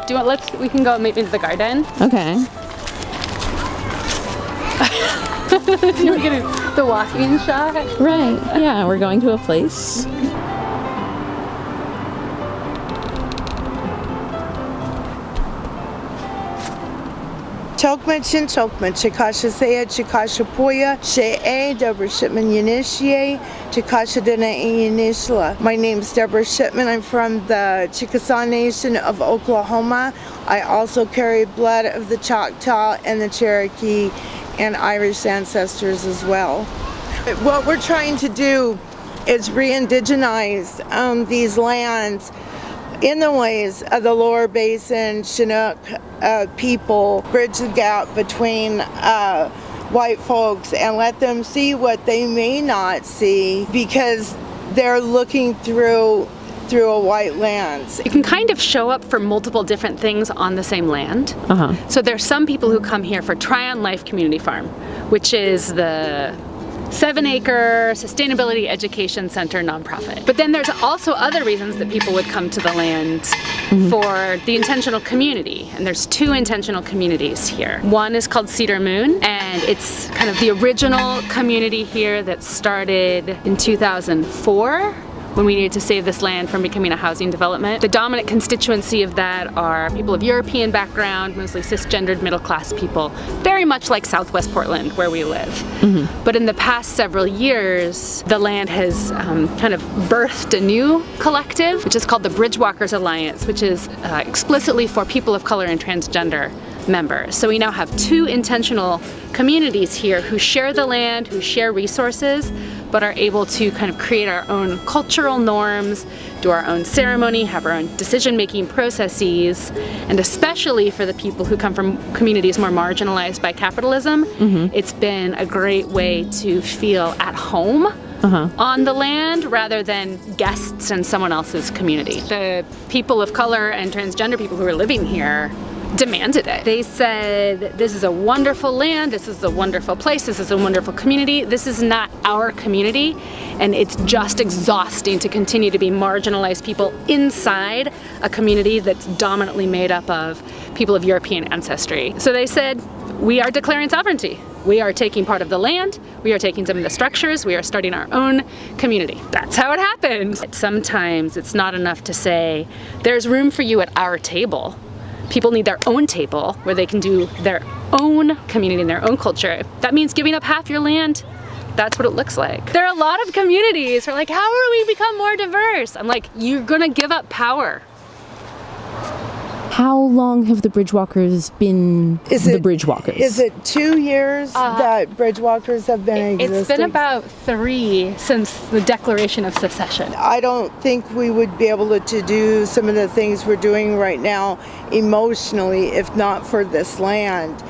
Do you want, we can go maybe into the garden. Okay. You're getting the walking shot. Right, yeah, we're going to a place. Chokmachin Chokman, Chikasha Saya, Chikasha Poya, She'e, Deborah Shipman Yanishiye, Chikasha Dena Yanishla. My name's Deborah Shipman. I'm from the Chickasaw Nation of Oklahoma. I also carry blood of the Choctaw and the Cherokee and Irish ancestors as well. What we're trying to do is re-indigenize these lands in the ways of the Lower Basin Chinook people, bridge the gap between white folks and let them see what they may not see because they're looking through a white lens. You can kind of show up for multiple different things on the same land. So there's some people who come here for Tryon Life Community Farm, which is the 7-acre sustainability education center nonprofit. But then there's also other reasons that people would come to the land for the intentional community. And there's 2 intentional communities here. One is called Cedar Moon, and it's kind of the original community here that started in 2004. When we needed to save this land from becoming a housing development. The dominant constituency of that are people of European background, mostly cisgendered middle-class people, very much like Southwest Portland, where we live. But in the past several years, the land has kind of birthed a new collective, which is called the Bridgewalkers Alliance, which is explicitly for people of color and transgender members. So we now have 2 intentional communities here who share the land, who share resources, but are able to kind of create our own cultural norms, do our own ceremony, have our own decision-making processes, and especially for the people who come from communities more marginalized by capitalism, it's been a great way to feel at home on the land rather than guests in someone else's community. The people of color and transgender people who are living here demanded it. They said, this is a wonderful land, this is a wonderful place, this is a wonderful community, this is not our community, and it's just exhausting to continue to be marginalized people inside a community that's dominantly made up of people of European ancestry. So they said, we are declaring sovereignty. We are taking part of the land, we are taking some of the structures, we are starting our own community. That's how it happened. Sometimes it's not enough to say, there's room for you at our table. People need their own table where they can do their own community and their own culture. That means giving up half your land. That's what it looks like. There are a lot of communities who are like, how do we become more diverse? I'm like, you're gonna give up power. How long have the Bridgewalkers been the Bridgewalkers? Is it 2 years that Bridgewalkers have been existing? It's been about 3 since the Declaration of Secession. I don't think we would be able to do some of the things we're doing right now emotionally if not for this land.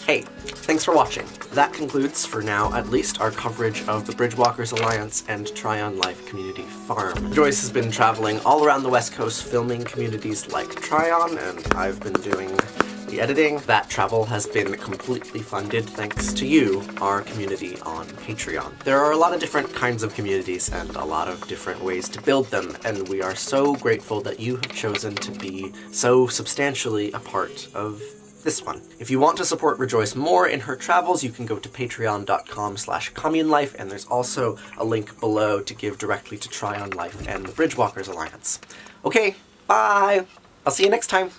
Hey, thanks for watching. That concludes, for now at least, our coverage of the Bridgewalkers Alliance and Tryon Life Community Farm. Joyce has been traveling all around the West Coast filming communities like Tryon, and I've been doing the editing. That travel has been completely funded thanks to you, our community on Patreon. There are a lot of different kinds of communities and a lot of different ways to build them, and we are so grateful that you have chosen to be so substantially a part of this one. If you want to support Rejoice more in her travels, you can go to patreon.com/Commune Life, and there's also a link below to give directly to Tryon Life and the Bridgewalkers Alliance. Okay, bye! I'll see you next time.